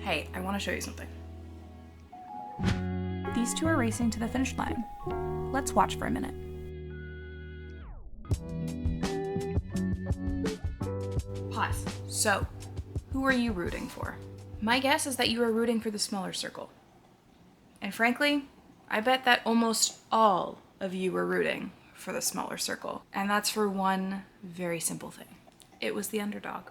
Hey, I want to show you something. These two are racing to the finish line. Let's watch for a minute. Pause. So, who are you rooting for? My guess is that you are rooting for the smaller circle. And frankly, I bet that almost all of you were rooting for the smaller circle. And that's for one very simple thing. It was the underdog.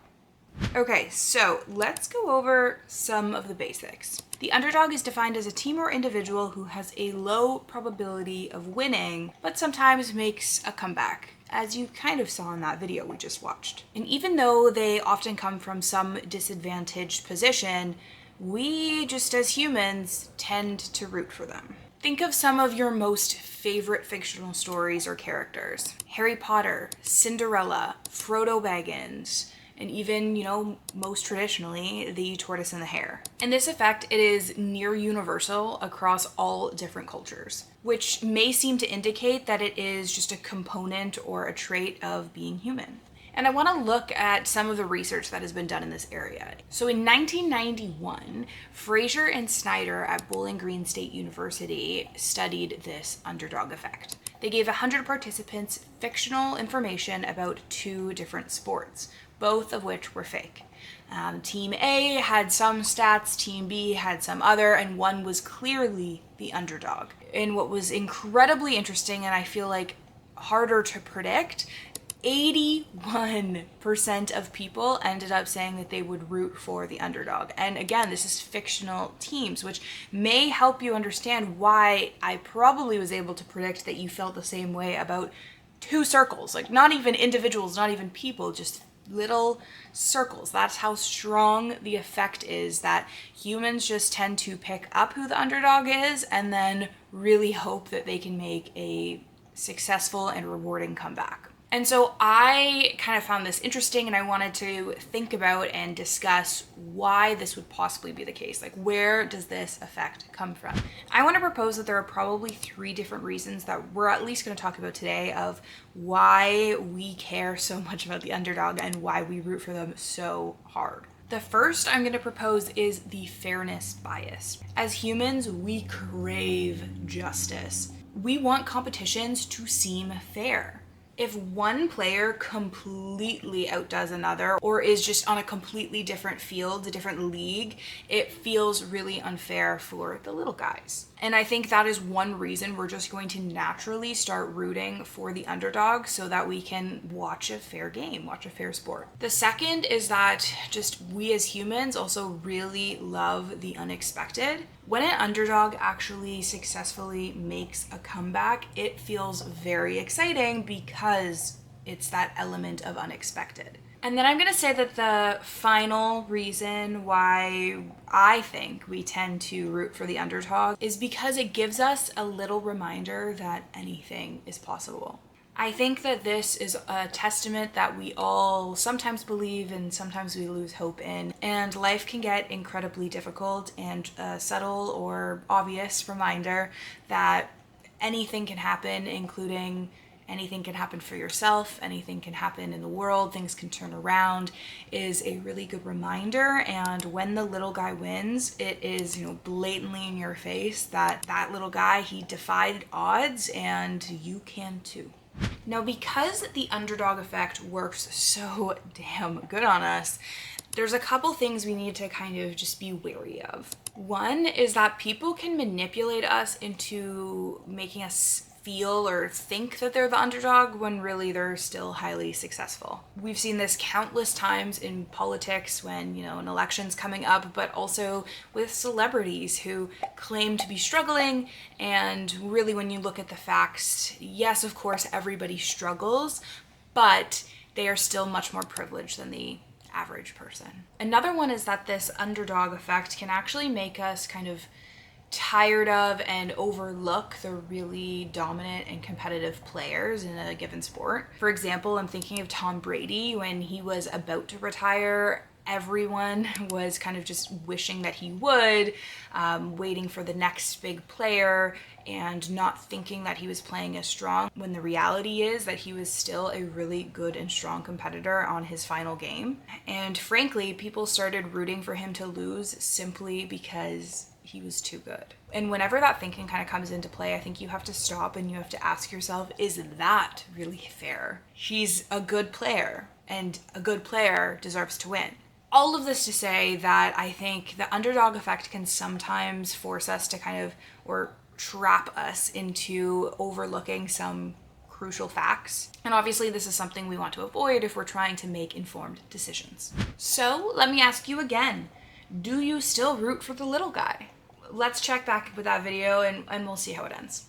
Okay, so let's go over some of the basics. The underdog is defined as a team or individual who has a low probability of winning, but sometimes makes a comeback, as you kind of saw in that video we just watched. And even though they often come from some disadvantaged position, we, just as humans, tend to root for them. Think of some of your most favorite fictional stories or characters. Harry Potter, Cinderella, Frodo Baggins, and even, most traditionally, the tortoise and the hare. And this effect, it is near universal across all different cultures, which may seem to indicate that it is just a component or a trait of being human. And I want to look at some of the research that has been done in this area. So in 1991, Fraser and Snyder at Bowling Green State University studied this underdog effect. They gave 100 participants fictional information about 2 different sports, both of which were fake. Team A had some stats, Team B had some other, and one was clearly the underdog. And what was incredibly interesting, and I feel like harder to predict, 81% of people ended up saying that they would root for the underdog. And again, this is fictional teams, which may help you understand why I probably was able to predict that you felt the same way about 2 circles, like not even individuals, not even people, just little circles. That's how strong the effect is, that humans just tend to pick up who the underdog is and then really hope that they can make a successful and rewarding comeback. And so I kind of found this interesting, and I wanted to think about and discuss why this would possibly be the case. Like, where does this effect come from? I want to propose that there are probably 3 different reasons that we're at least going to talk about today of why we care so much about the underdog and why we root for them so hard. The first I'm going to propose is the fairness bias. As humans, we crave justice. We want competitions to seem fair. If one player completely outdoes another or is just on a completely different field, a different league, it feels really unfair for the little guys. And I think that is one reason we're just going to naturally start rooting for the underdog so that we can watch a fair game, watch a fair sport. The second is that just we as humans also really love the unexpected. When an underdog actually successfully makes a comeback, it feels very exciting because it's that element of unexpected. And then I'm going to say that the final reason why I think we tend to root for the underdog is because it gives us a little reminder that anything is possible. I think that this is a testament that we all sometimes believe and sometimes we lose hope in. And life can get incredibly difficult, and a subtle or obvious reminder that anything can happen, including anything can happen for yourself, anything can happen in the world, things can turn around, is a really good reminder. And when the little guy wins, it is, blatantly in your face that that little guy, he defied odds and you can too. Now, because the underdog effect works so damn good on us, there's a couple things we need to kind of just be wary of. One is that people can manipulate us into making us feel or think that they're the underdog when really they're still highly successful. We've seen this countless times in politics when, an election's coming up, but also with celebrities who claim to be struggling. And really, when you look at the facts, yes, of course, everybody struggles, but they are still much more privileged than the average person. Another one is that this underdog effect can actually make us kind of tired of and overlook the really dominant and competitive players in a given sport. For example, I'm thinking of Tom Brady when he was about to retire. everyone was kind of just wishing that he would, waiting for the next big player and not thinking that he was playing as strong, when the reality is that he was still a really good and strong competitor on his final game. And frankly, people started rooting for him to lose simply because he was too good. And whenever that thinking kind of comes into play, I think you have to stop and you have to ask yourself, is that really fair? He's a good player, and a good player deserves to win. All of this to say that I think the underdog effect can sometimes force us to kind of, or trap us into overlooking some crucial facts. And obviously this is something we want to avoid if we're trying to make informed decisions. So let me ask you again, do you still root for the little guy? Let's check back with that video and we'll see how it ends.